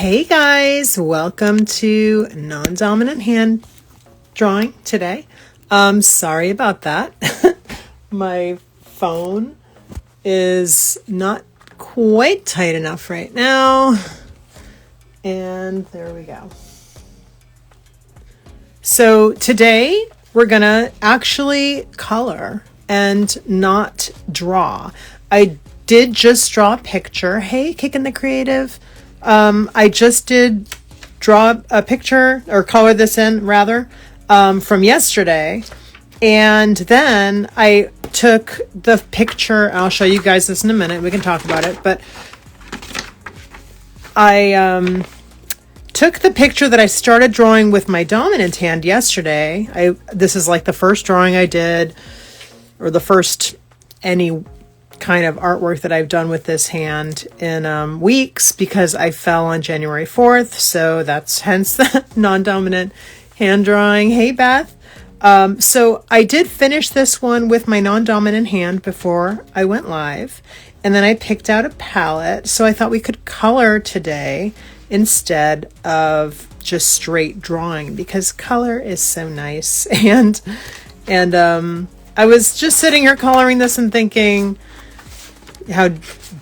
Hey guys, welcome to non-dominant hand drawing today. Sorry about that. My phone is not quite tight enough right now. And there we go. So today we're gonna actually color and not draw. I did just draw a picture. Hey, Kicking the Creative. I just did draw a picture, or color this in rather, from yesterday. And then I took the picture, I'll show you guys this in a minute, we can talk about it, but I took the picture that I started drawing with my dominant hand yesterday. This is like the first drawing I did, or the first any kind of artwork that I've done with this hand in weeks, because I fell on January 4th. So that's hence the non-dominant hand drawing. Hey, Beth. So I did finish this one with my non-dominant hand before I went live. And then I picked out a palette. So I thought we could color today instead of just straight drawing, because color is so nice. And I was just sitting here coloring this and thinking how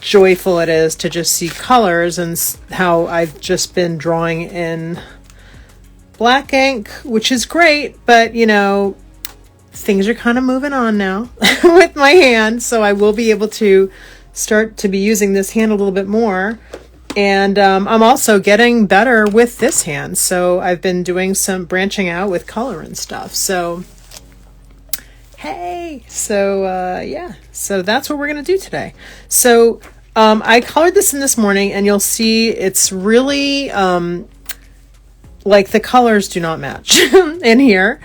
joyful it is to just see colors, and how I've just been drawing in black ink, which is great, but you know, things are kind of moving on now with my hand, so I will be able to start to be using this hand a little bit more. And I'm also getting better with this hand, so I've been doing some branching out with color and stuff. So hey, so yeah, so that's what we're gonna do today. So I colored this in this morning, and you'll see it's really like the colors do not match in here.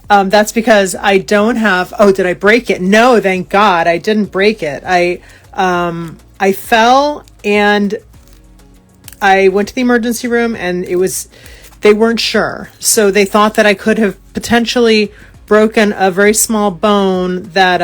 That's because I don't have, oh, did I break it? No, thank God I didn't break it. I fell and I went to the emergency room, and they weren't sure. So they thought that I could have potentially broken a very small bone that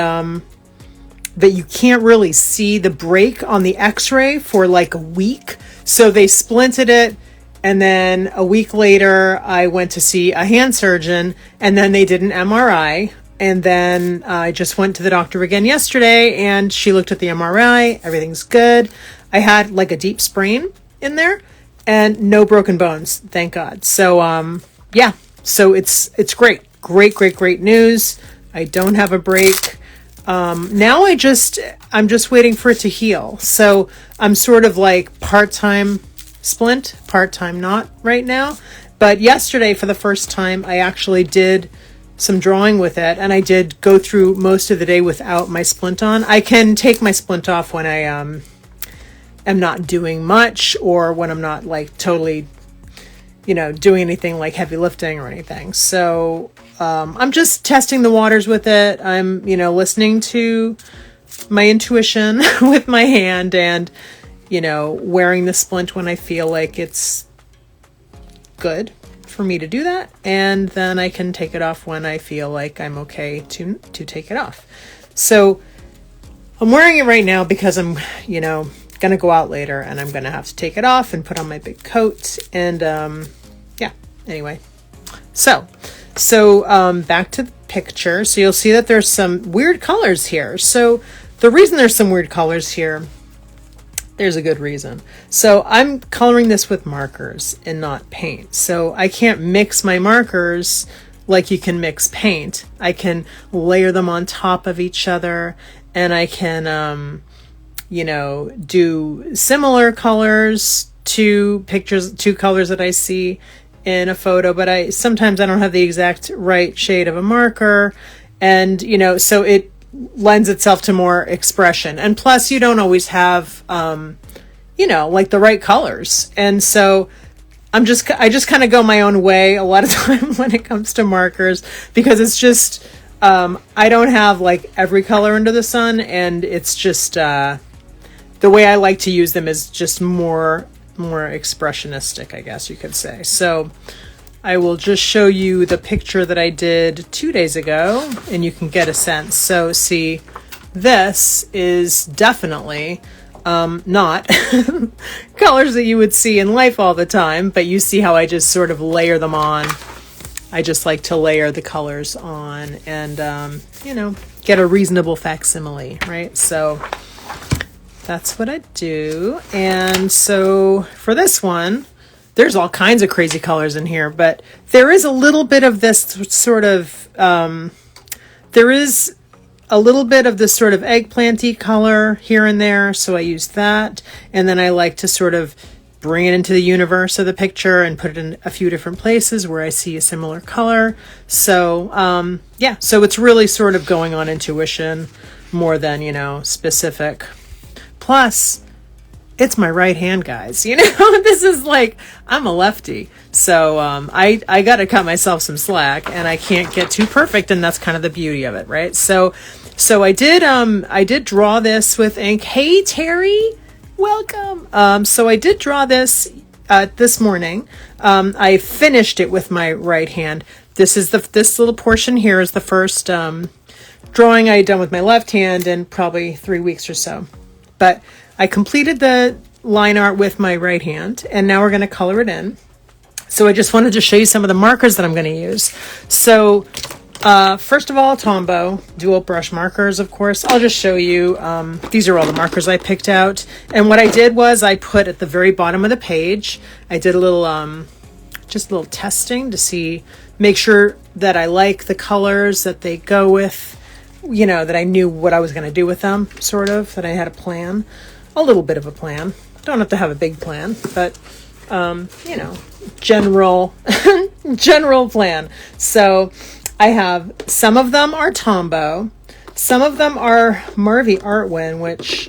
you can't really see the break on the x-ray for like a week. So they splinted it, and then a week later I went to see a hand surgeon, and then they did an MRI, and then I just went to the doctor again yesterday, and she looked at the MRI, everything's good. I had like a deep sprain in there and no broken bones, thank God. So yeah, so it's great. Great news. I don't have a break. Now I'm just waiting for it to heal. So I'm sort of like part-time splint, part-time not right now. But yesterday, for the first time, I actually did some drawing with it, and I did go through most of the day without my splint on. I can take my splint off when I am not doing much, or when I'm not like totally, doing anything like heavy lifting or anything. So I'm just testing the waters with it. I'm, listening to my intuition with my hand, and, wearing the splint when I feel like it's good for me to do that. And then I can take it off when I feel like I'm okay to take it off. So I'm wearing it right now because I'm, going to go out later, and I'm going to have to take it off and put on my big coat. And yeah, anyway. So back to the picture. So you'll see that there's some weird colors here. So the reason there's some weird colors here, there's a good reason. So I'm coloring this with markers and not paint. So I can't mix my markers like you can mix paint. I can layer them on top of each other, and I can, do similar colors to colors that I see in a photo, but sometimes I don't have the exact right shade of a marker, and so it lends itself to more expression. And plus, you don't always have like the right colors, and so I just kind of go my own way a lot of time when it comes to markers, because it's just I don't have like every color under the sun, and it's just the way I like to use them is just more expressionistic, I guess you could say. So I will just show you the picture that I did 2 days ago, and you can get a sense. So see, this is definitely not colors that you would see in life all the time, but you see how I just sort of layer them on. I just like to layer the colors on and, you know, get a reasonable facsimile, right? So that's what I do. And so for this one, there's all kinds of crazy colors in here, but there is a little bit of this sort of, there is a little bit of this sort of eggplanty color here and there. So I use that. And then I like to sort of bring it into the universe of the picture and put it in a few different places where I see a similar color. So, yeah, so it's really sort of going on intuition more than, you know, specific. Plus, it's my right hand, guys. You know, this is like, I'm a lefty. So I got to cut myself some slack and I can't get too perfect. And that's kind of the beauty of it, right? So I did draw this with ink. Hey, Terry, welcome. So I did draw this this morning. I finished it with my right hand. This little portion here is the first drawing I had done with my left hand in probably 3 weeks or so. But I completed the line art with my right hand, and now we're going to color it in. So I just wanted to show you some of the markers that I'm going to use. So first of all, Tombow dual brush markers, of course. I'll just show you. These are all the markers I picked out. And what I did was I put at the very bottom of the page, I did a little, just a little testing to make sure that I like the colors that they go with, you know, that I knew what I was going to do with them, sort of, that I had a plan, a little bit of a plan. Don't have to have a big plan, but, you know, general plan. So I have, some of them are Tombow, some of them are Marvy Artwin, which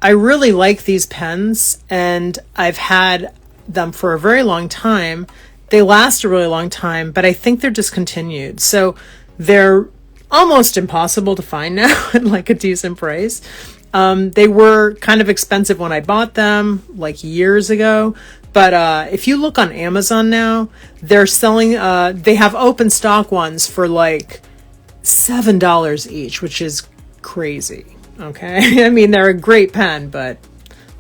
I really like these pens, and I've had them for a very long time. They last a really long time, but I think they're discontinued. So they're almost impossible to find now at like a decent price. They were kind of expensive when I bought them like years ago. But if you look on Amazon now, they're selling, they have open stock ones for like $7 each, which is crazy. Okay. I mean, they're a great pen, but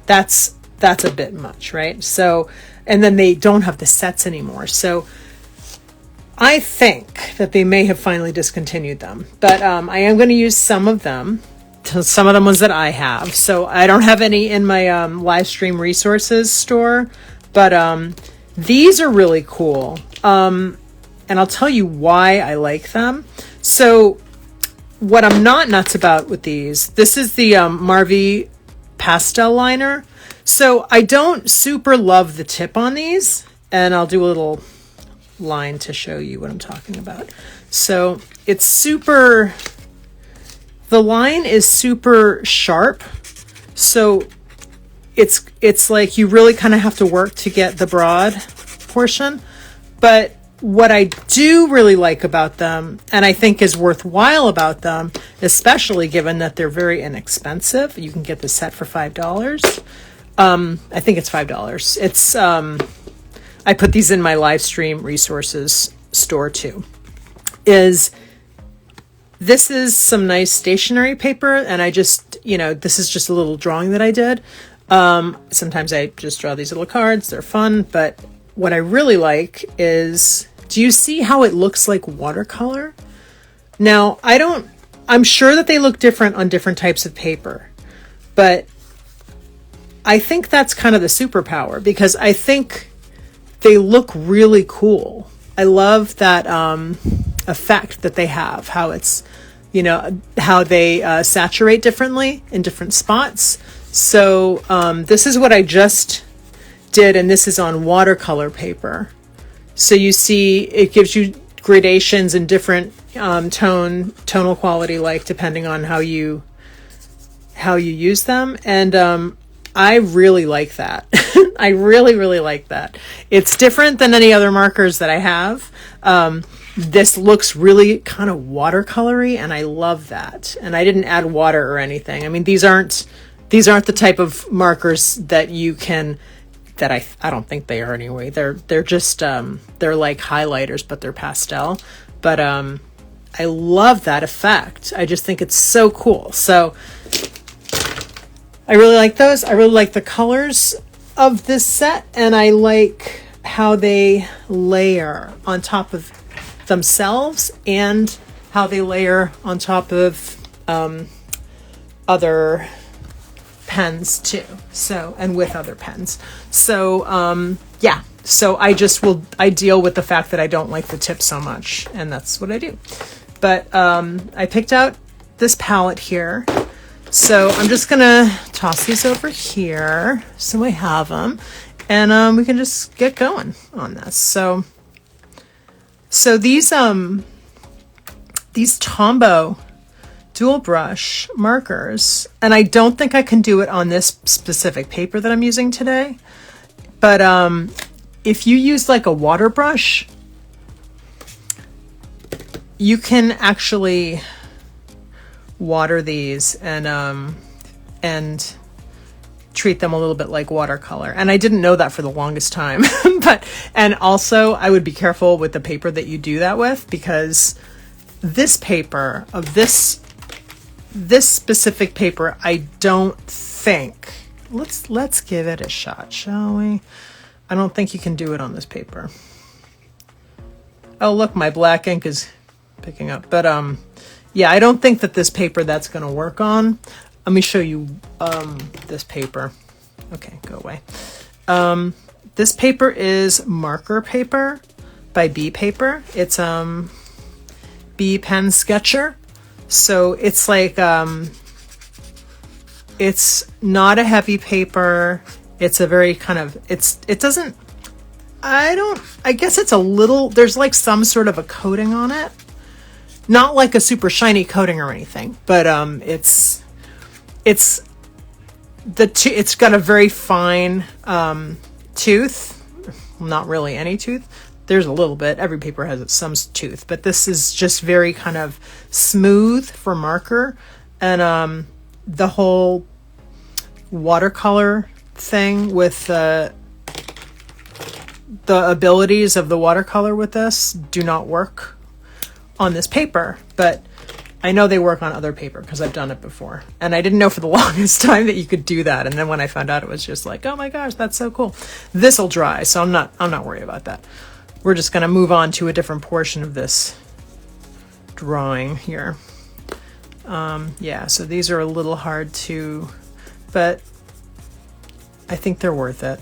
that's a bit much, right? So, and then they don't have the sets anymore. So I think that they may have finally discontinued them, but I am going to use some of them, some of the ones that I have. So I don't have any in my Livestream resources store, but these are really cool. And I'll tell you why I like them. So what I'm not nuts about with these, this is the Marvy pastel liner. So I don't super love the tip on these, and I'll do a little line to show you what I'm talking about. So it's super, the line is super sharp. So it's like you really kind of have to work to get the broad portion. But what I do really like about them, and I think is worthwhile about them, especially given that they're very inexpensive, you can get the set for $5. I think it's $5. It's I put these in my Livestream resources store too. This is some nice stationery paper, and I just, you know, this is just a little drawing that I did. Sometimes I just draw these little cards. They're fun, but what I really like is, do you see how it looks like watercolor? Now, I'm sure that they look different on different types of paper, but I think that's kind of the superpower, because I think they look really cool. I love that effect that they have, how it's, you know, how they saturate differently in different spots. So this is what I just did, and this is on watercolor paper. So you see it gives you gradations in different tonal quality, like depending on how you use them. And I really like that. I really, really like that. It's different than any other markers that I have. This looks really kind of watercolory, and I love that. And I didn't add water or anything. I mean, these aren't the type of markers that you can, that I don't think they are anyway. They're just they're like highlighters, but they're pastel. But I love that effect. I just think it's so cool. So I really like those. I really like the colors of this set, and I like how they layer on top of themselves and how they layer on top of other pens too. So, and with other pens. So, yeah. So I deal with the fact that I don't like the tip so much, and that's what I do. But I picked out this palette here. So I'm just gonna toss these over here so I have them, and we can just get going on this. So these Tombow dual brush markers, and I don't think I can do it on this specific paper that I'm using today, but if you use like a water brush, you can actually water these and treat them a little bit like watercolor. And I didn't know that for the longest time. And also I would be careful with the paper that you do that with, because this paper of this specific paper, I don't think, let's give it a shot, shall we? I don't think you can do it on this paper. Oh, look, my black ink is picking up, but yeah, I don't think that this paper that's going to work on. Let me show you this paper. Okay, go away. This paper is marker paper by B Paper. It's B Pen Sketcher. So it's like it's not a heavy paper. It's a very kind of I guess it's a little, there's like some sort of a coating on it. Not like a super shiny coating or anything, but it's got a very fine tooth. Not really any tooth. There's a little bit. Every paper has some tooth, but this is just very kind of smooth for marker, and the whole watercolor thing with the abilities of the watercolor with this do not work on this paper, but I know they work on other paper because I've done it before, and I didn't know for the longest time that you could do that. And then when I found out, it was just like, oh my gosh, that's so cool. This will dry, so I'm not worried about that. We're just going to move on to a different portion of this drawing here. Yeah, so these are a little hard to, but I think they're worth it.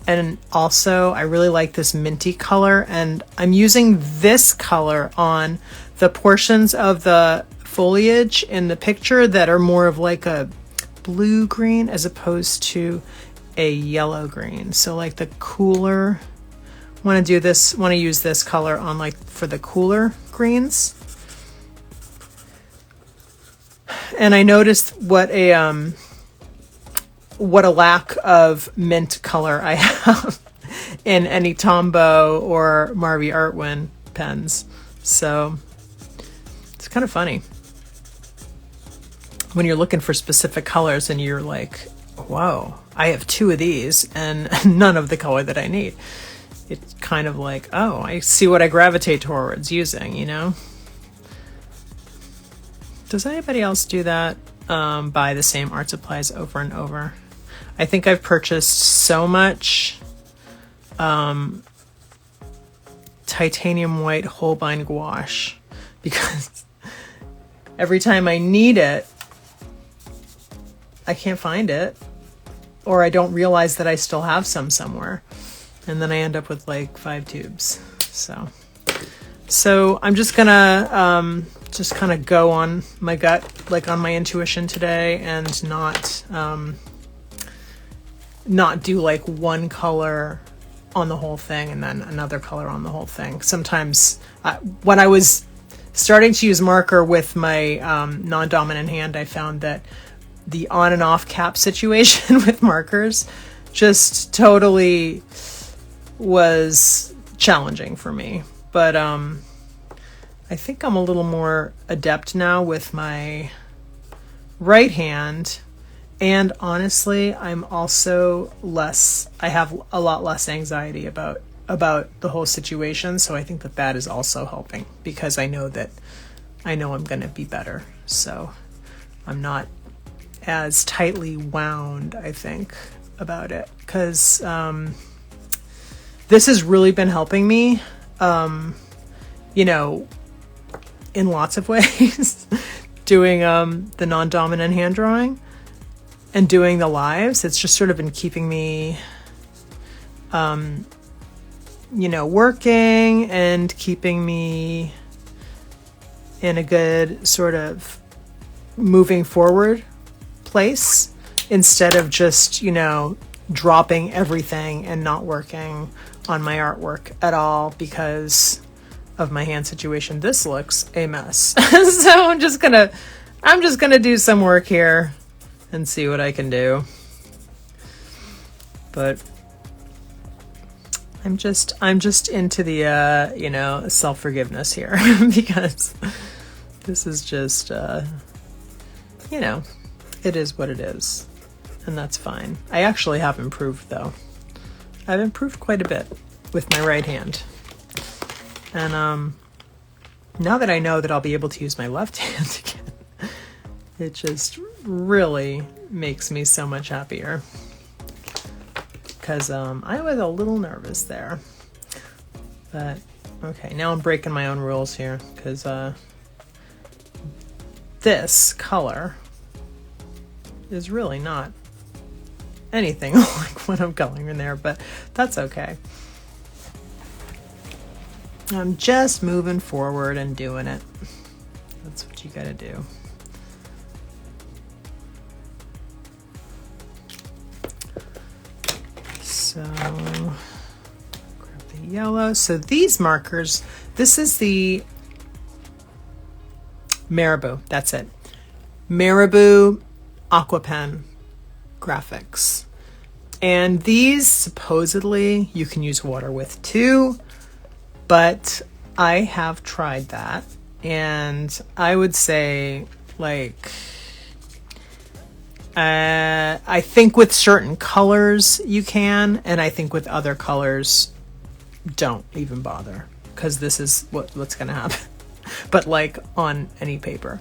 And also, I really like this minty color, and I'm using this color on the portions of the foliage in the picture that are more of like a blue green as opposed to a yellow green. So like the cooler, want to use this color on like for the cooler greens. And I noticed what a lack of mint color I have in any Tombow or Marvy Artwin pens. So it's kind of funny when you're looking for specific colors and you're like, whoa, I have 2 of these and none of the color that I need. It's kind of like, oh, I see what I gravitate towards using, you know? Does anybody else do that? Buy the same art supplies over and over? I think I've purchased so much titanium white Holbein gouache because every time I need it, I can't find it, or I don't realize that I still have some somewhere, and then I end up with like 5 tubes. So I'm just gonna just kind of go on my gut, like on my intuition today, and not do like one color on the whole thing and then another color on the whole thing. Sometimes when I was starting to use marker with my non-dominant hand, I found that the on and off cap situation with markers just totally was challenging for me. But I think I'm a little more adept now with my right hand. And honestly, I'm also I have a lot less anxiety about the whole situation. So I think that is also helping, because I know I'm going to be better. So I'm not as tightly wound, I think, about it, because this has really been helping me, you know, in lots of ways, doing the non-dominant hand drawing and doing the lives. It's just sort of been keeping me, you know, working and keeping me in a good sort of moving forward place, instead of just, you know, dropping everything and not working on my artwork at all because of my hand situation. This looks a mess. So I'm just gonna do some work here and see what I can do. But I'm just into the you know, self-forgiveness here because this is just you know, it is what it is, and that's fine. I actually have improved though. I've improved quite a bit with my right hand. And now that I know that I'll be able to use my left hand again, it just really makes me so much happier. Because I was a little nervous there. But, okay, now I'm breaking my own rules here. Because this color is really not anything like what I'm coloring in there, but that's okay. I'm just moving forward and doing it. That's what you gotta do. So, grab the yellow. So these markers, this is the Marabou, that's it. Marabou Aqua Pen graphics. And these supposedly you can use water with too, but I have tried that, and I would say, like, I think with certain colors you can, and I think with other colors don't even bother, because this is what's gonna happen. But like on any paper.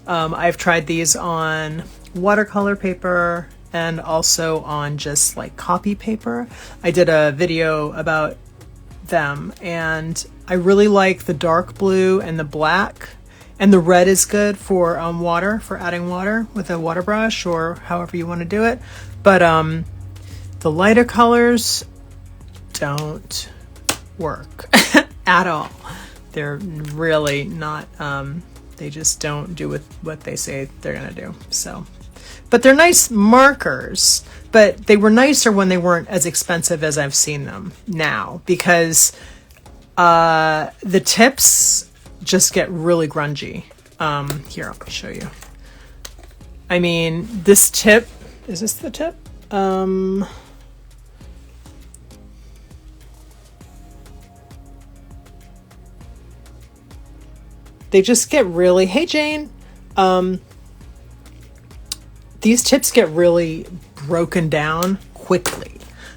I've tried these on watercolor paper and also on just like copy paper. I did a video about them, and I really like the dark blue and the black, and the red is good for water, for adding water with a water brush or however you want to do it. But the lighter colors don't work at all. They're really not, they just don't do what they say they're gonna do. So, but they're nice markers, but they were nicer when they weren't as expensive as I've seen them now, because the tips just get really grungy. Here, I'll show you. I mean, this tip, is this the tip? They just get really, hey Jane, these tips get really broken down quickly,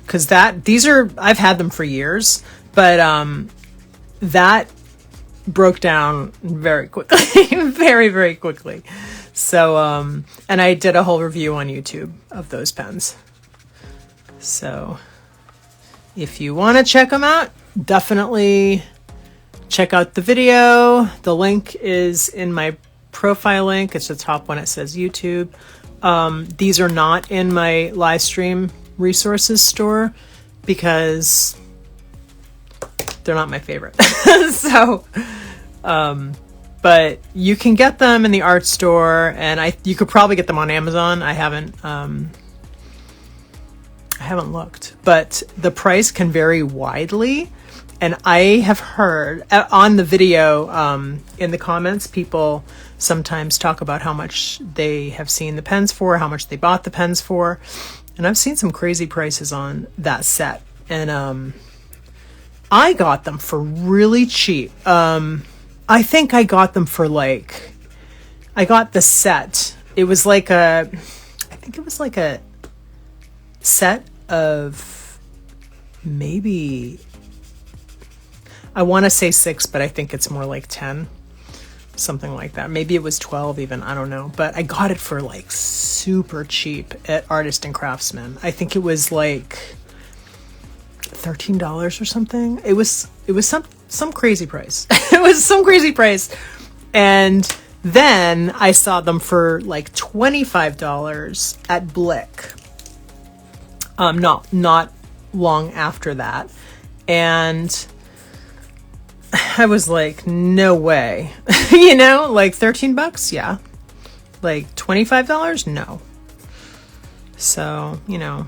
because I've had them for years, but that broke down very quickly, very, very quickly. So, and I did a whole review on YouTube of those pens. So if you want to check them out, definitely check out the video. The link is in my profile link. It's the top one. It says YouTube. These are not in my Livestream resources store because they're not my favorite. So, but you can get them in the art store, and you could probably get them on Amazon. I haven't looked, but the price can vary widely. And I have heard on the video, in the comments, people sometimes talk about how much they have seen the pens for, how much they bought the pens for. And I've seen some crazy prices on that set. And I got them for really cheap. I think I got them for I got the set. It was I think it was like a set of maybe, I want to say 6, but I think it's more like 10. something like that. Maybe it was 12 even, I don't know. But I got it for like super cheap at Artist and Craftsman. I think it was like $13 or something. It was some crazy price. It was some crazy price. And then I saw them for like $25 at Blick. Not long after that. And I was like, no way. You know, like $13? Yeah. Like $25? No. So, you know,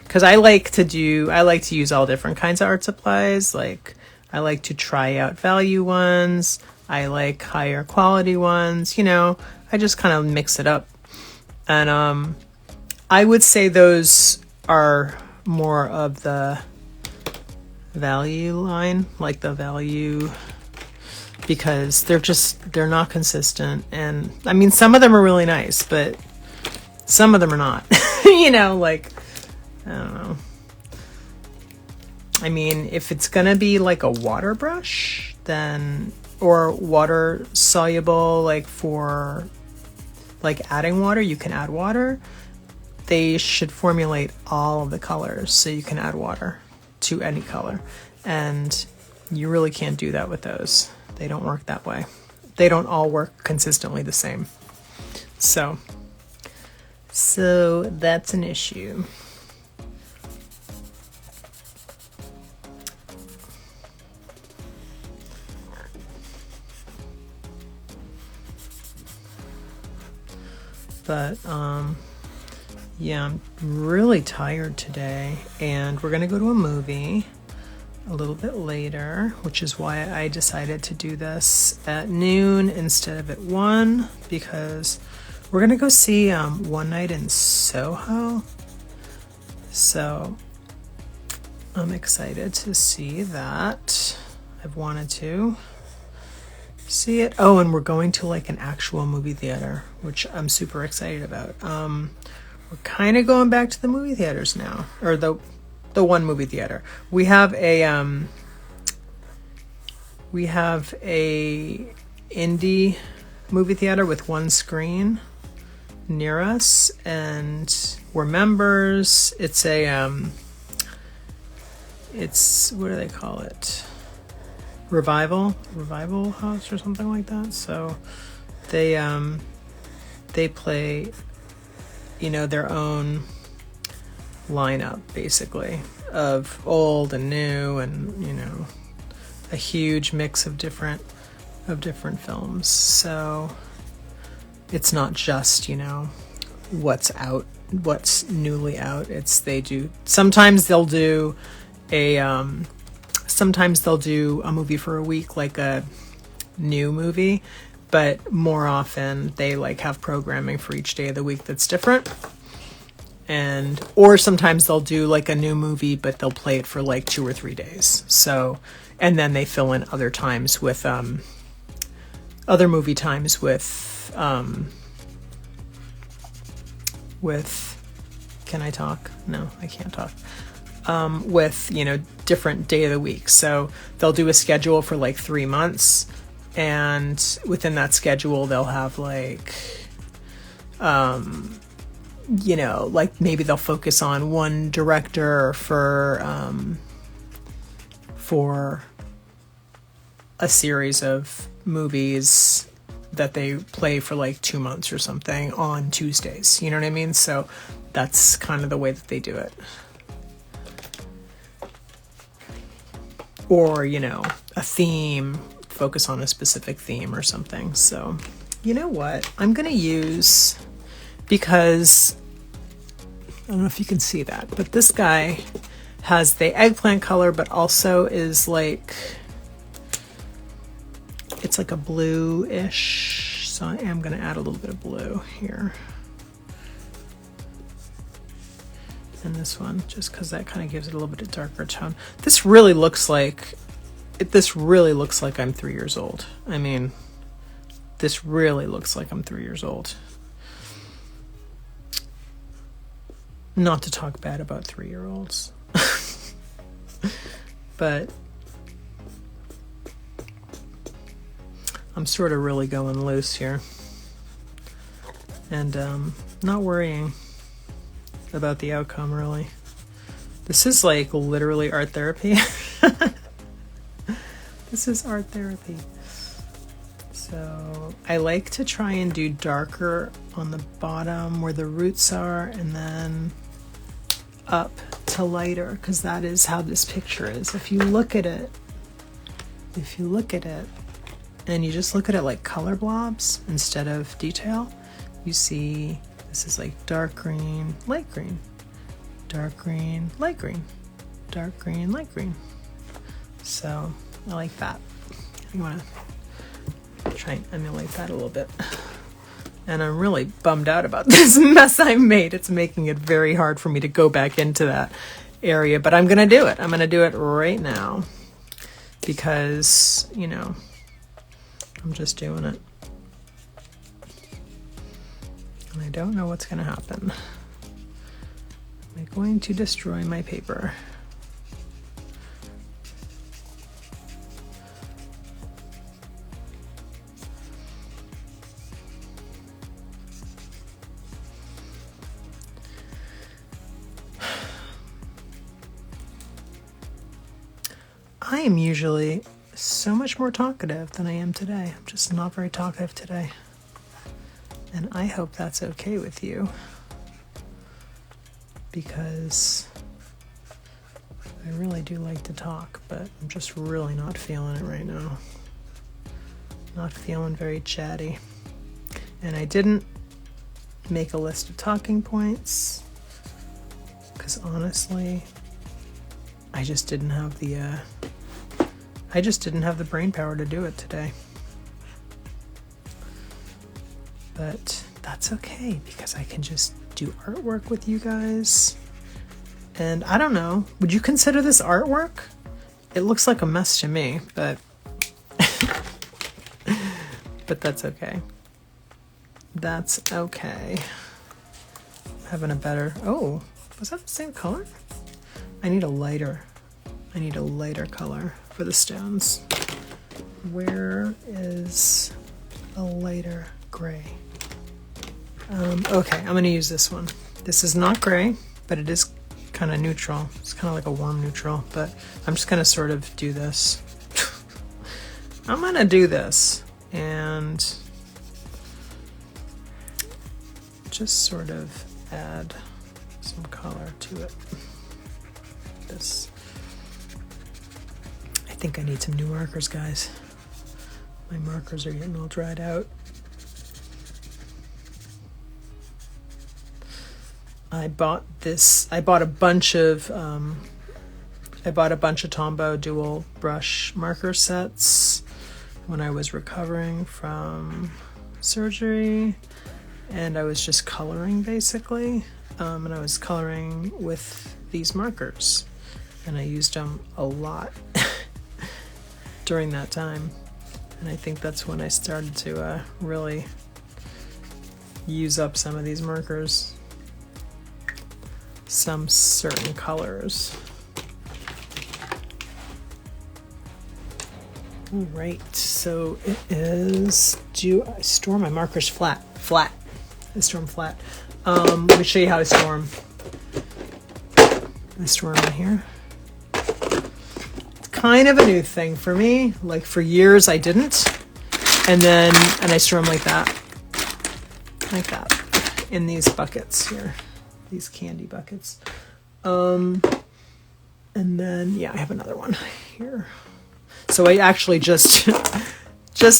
because I like to use all different kinds of art supplies. Like, I like to try out value ones. I like higher quality ones. You know, I just kind of mix it up. And I would say those are more of the value line, like the value, because they're not consistent. And I mean, some of them are really nice, but some of them are not. You know, like, I don't know. I mean, if it's gonna be like a water brush, then, or water soluble, like for like adding water, you can add water. They should formulate all of the colors so you can add water to any color. And you really can't do that with those. They don't work that way. They don't all work consistently the same. So that's an issue. But yeah, I'm really tired today, and we're gonna go to a movie a little bit later, which is why I decided to do this at noon instead of at 1, because we're gonna go see One Night in Soho. So I'm excited to see that. I've wanted to see it. Oh, and we're going to like an actual movie theater, which I'm super excited about. We're kind of going back to the movie theaters now, or the one movie theater. We have a indie movie theater with one screen near us, and we're members. It's what do they call it? Revival House or something like that. So they play, you know, their own lineup basically of old and new, and you know, a huge mix of different films. So it's not just, you know, what's newly out. Sometimes they'll do a movie for a week, like a new movie, but more often they like have programming for each day of the week that's different. Or sometimes they'll do like a new movie, but they'll play it for like 2 or 3 days. So, and then they fill in other times with other movie times with can I talk? No, I can't talk. With, you know, different day of the week. So they'll do a schedule for like 3 months, and within that schedule they'll have like you know, like maybe they'll focus on one director for a series of movies that they play for like 2 months or something on Tuesdays. You know what I mean? So that's kind of the way that they do it. Or, you know, a theme, focus on a specific theme or something. So, you know what? I'm going to use, because I don't know if you can see that, but this guy has the eggplant color, but also is like, it's like a blue-ish. So I am going to add a little bit of blue here. In this one, just because that kind of gives it a little bit of darker tone. This really looks like I'm 3 years old. I mean, this really looks like I'm 3 years old. Not to talk bad about 3-year-olds. But I'm sort of really going loose here. And not worrying about the outcome, really. This is like literally art therapy. This is art therapy. So I like to try and do darker on the bottom where the roots are, and then up to lighter, because that is how this picture is. If you look at it, and you just look at it like color blobs instead of detail, you see this is like dark green, light green, dark green, light green, dark green, light green. So I like that. You want to try and emulate that a little bit. And I'm really bummed out about this mess I made. It's making it very hard for me to go back into that area, but I'm going to do it. I'm going to do it right now because, you know, I'm just doing it. And I don't know what's going to happen. Am I going to destroy my paper? I am usually so much more talkative than I am today. I'm just not very talkative today. And I hope that's okay with you, because I really do like to talk, but I'm just really not feeling it right now. Not feeling very chatty. And I didn't make a list of talking points because honestly, I just didn't have the brain power to do it today. But that's okay, because I can just do artwork with you guys. And I don't know, would you consider this artwork? It looks like a mess to me, but but that's okay. That's okay. I'm having a better, oh, was that the same color? I need a lighter color for the stones. Where is a lighter gray? Okay, I'm gonna use this one. This is not gray, but it is kind of neutral. It's kind of like a warm neutral, but I'm just gonna sort of do this. I'm gonna do this and just sort of add some color to it. This. I think I need some new markers, guys. My markers are getting all dried out. I bought a bunch of Tombow dual brush marker sets when I was recovering from surgery, and I was just coloring basically, and I was coloring with these markers, and I used them a lot during that time, and I think that's when I started to really use up some of these markers. Some certain colors. All right, so it is, do I store my markers flat? Flat. I store them flat. Let me show you how I store them. I store them right here. It's kind of a new thing for me. Like for years I didn't. And I store them like that. Like that. In these buckets here. These candy buckets. And then, yeah, I have another one here. So I actually just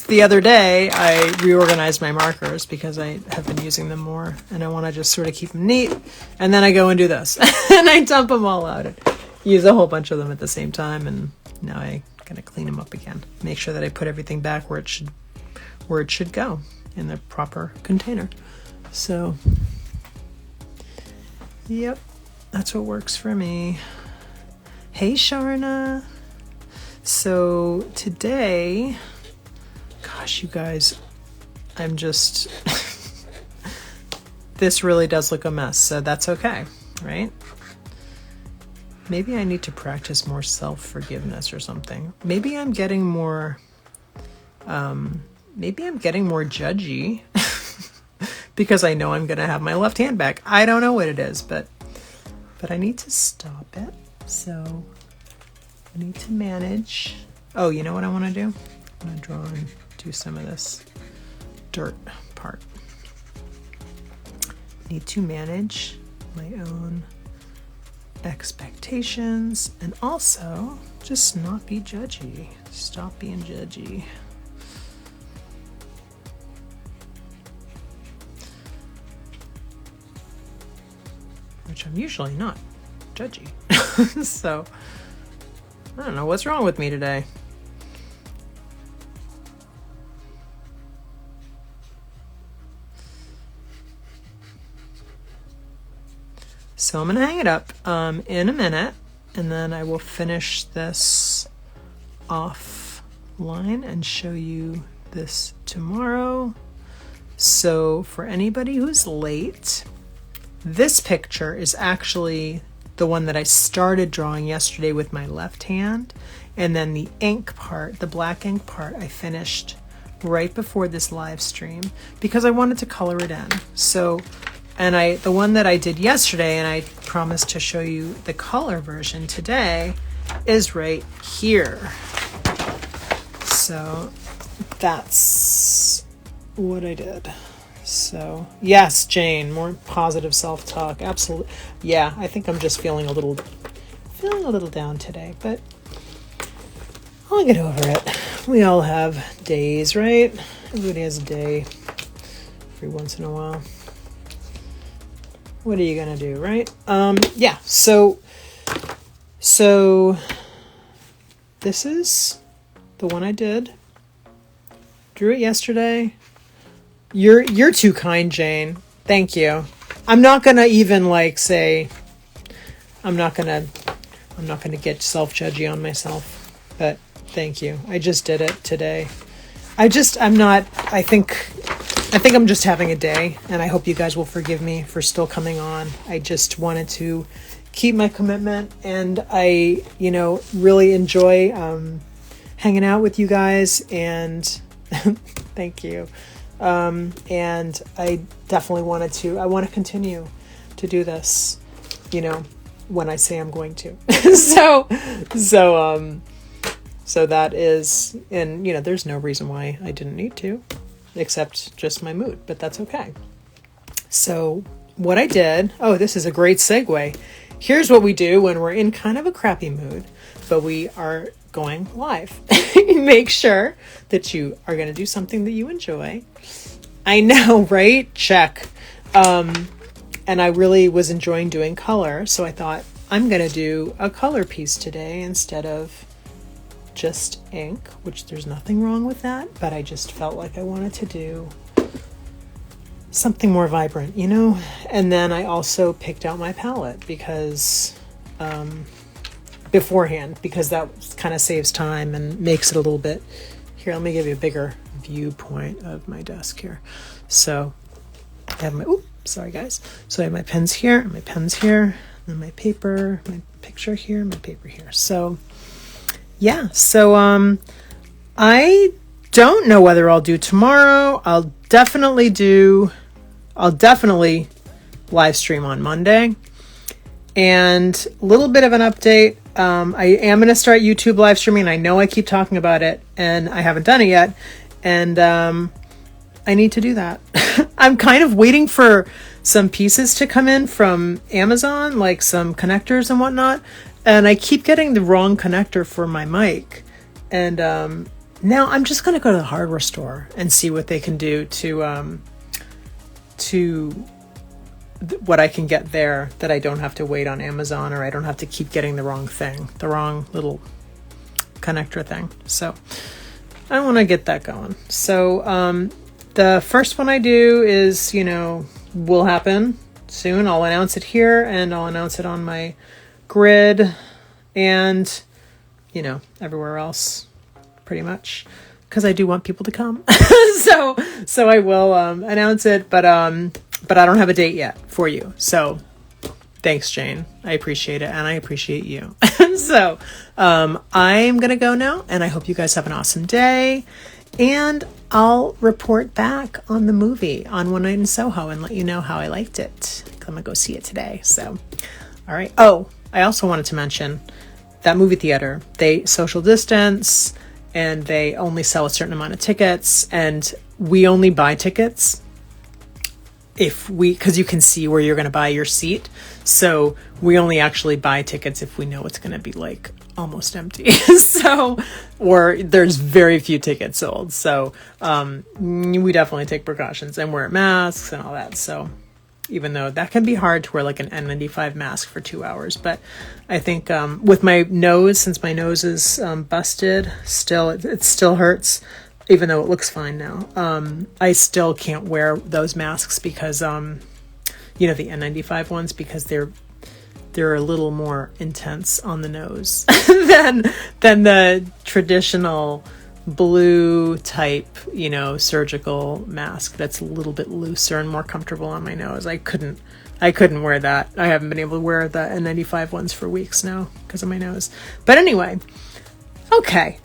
the other day, I reorganized my markers because I have been using them more and I want to just sort of keep them neat. And then I go and do this and I dump them all out and use a whole bunch of them at the same time. And now I gotta clean them up again. Make sure that I put everything back where it should go in the proper container. So, yep, that's what works for me. Hey, Sharna. So today, gosh, you guys, I'm just, this really does look a mess, so that's okay, right? Maybe I need to practice more self-forgiveness or something. Maybe I'm getting more maybe I'm getting more judgy because I know I'm going to have my left hand back. I don't know what it is, but I need to stop it. So I need to manage. Oh, you know what I want to do? I'm going to draw and do some of this dirt part. Need to manage my own expectations and also just not be judgy. Stop being judgy. Which I'm usually not judgy. So I don't know what's wrong with me today. So I'm going to hang it up in a minute, and then I will finish this offline and show you this tomorrow. So for anybody who's late, this picture is actually the one that I started drawing yesterday with my left hand, and then the ink part, the black ink part, I finished right before this live stream because I wanted to color it in. So, and the one that I did yesterday, and I promised to show you the color version today, is right here. So that's what I did. So yes, Jane, more positive self-talk. Absolutely. Yeah, I think I'm just feeling a little down today, but I'll get over it. We all have days, right? Everybody has a day every once in a while. What are you gonna do, right? Yeah, so this is the one I did. Drew it yesterday. You're too kind, Jane. Thank you. I'm not gonna even like I'm not gonna get self-judgy on myself, but thank you. I just did it today. I think I'm just having a day, and I hope you guys will forgive me for still coming on. I just wanted to keep my commitment, and I, really enjoy hanging out with you guys, and thank you. And I definitely want to continue to do this, when I say I'm going to. So that is, and there's no reason why I didn't need to, except just my mood, but that's okay. So what I did, this is a great segue. Here's what we do when we're in kind of a crappy mood, but we are going live. Make sure that you are going to do something that you enjoy. I know, right? Check. And I really was enjoying doing color, so I thought I'm going to do a color piece today instead of just ink, which there's nothing wrong with that, but I just felt like I wanted to do something more vibrant, And then I also picked out my palette because beforehand, because that kind of saves time and makes it a little bit. Here, let me give you a bigger viewpoint of my desk here. So I have my, sorry guys. So I have my pens here, and then my paper, my picture here, my paper here. So yeah, so I don't know whether I'll do tomorrow. I'll definitely live stream on Monday. And a little bit of an update. I am going to start YouTube live streaming. I know I keep talking about it, and I haven't done it yet. And I need to do that. I'm kind of waiting for some pieces to come in from Amazon, like some connectors and whatnot. And I keep getting the wrong connector for my mic. And now I'm just going to go to the hardware store and see what they can do to what I can get there, that I don't have to wait on Amazon, or I don't have to keep getting the wrong thing, the wrong little connector thing. So I want to get that going. So the first one I do is, will happen soon. I'll announce it here, and I'll announce it on my grid and, everywhere else pretty much, because I do want people to come. so I will announce it, but I don't have a date yet for you. So thanks, Jane. I appreciate it, and I appreciate you. So I'm gonna go now, and I hope you guys have an awesome day. And I'll report back on the movie on One Night in Soho and let you know how I liked it. I'm gonna go see it today. So, all right. Oh, I also wanted to mention that movie theater. They social distance and they only sell a certain amount of tickets, and we only buy tickets because you can see where you're going to buy your seat. So we only actually buy tickets if we know it's going to be like almost empty. So, or there's very few tickets sold. So, we definitely take precautions and wear masks and all that. So even though that can be hard to wear like an N95 mask for 2 hours, but I think, with my nose, since my nose is, busted still, it still hurts. Even though it looks fine now, I still can't wear those masks because, the N95 ones, because they're a little more intense on the nose than the traditional blue type, surgical mask that's a little bit looser and more comfortable on my nose. I couldn't wear that. I haven't been able to wear the N95 ones for weeks now because of my nose. But anyway. Okay,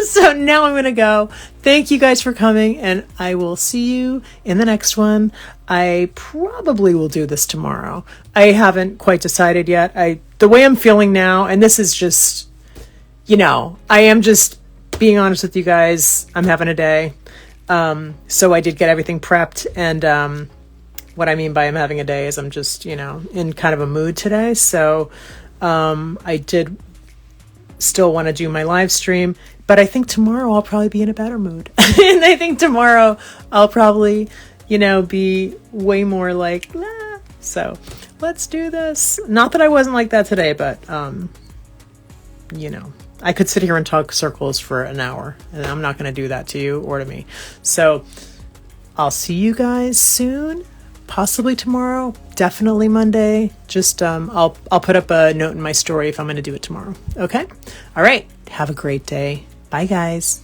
so now I'm going to go. Thank you guys for coming, and I will see you in the next one. I probably will do this tomorrow. I haven't quite decided yet. The way I'm feeling now, and this is just, I am just being honest with you guys. I'm having a day. So I did get everything prepped, and what I mean by I'm having a day is I'm just, in kind of a mood today. So I did still want to do my live stream, but I think tomorrow I'll probably be in a better mood. And I think tomorrow I'll probably, be way more like, nah. So let's do this. Not that I wasn't like that today, but, I could sit here and talk circles for an hour, and I'm not going to do that to you or to me. So I'll see you guys soon. Possibly tomorrow, definitely Monday. Just I'll put up a note in my story if I'm going to do it tomorrow. Okay? All right. Have a great day. Bye, guys.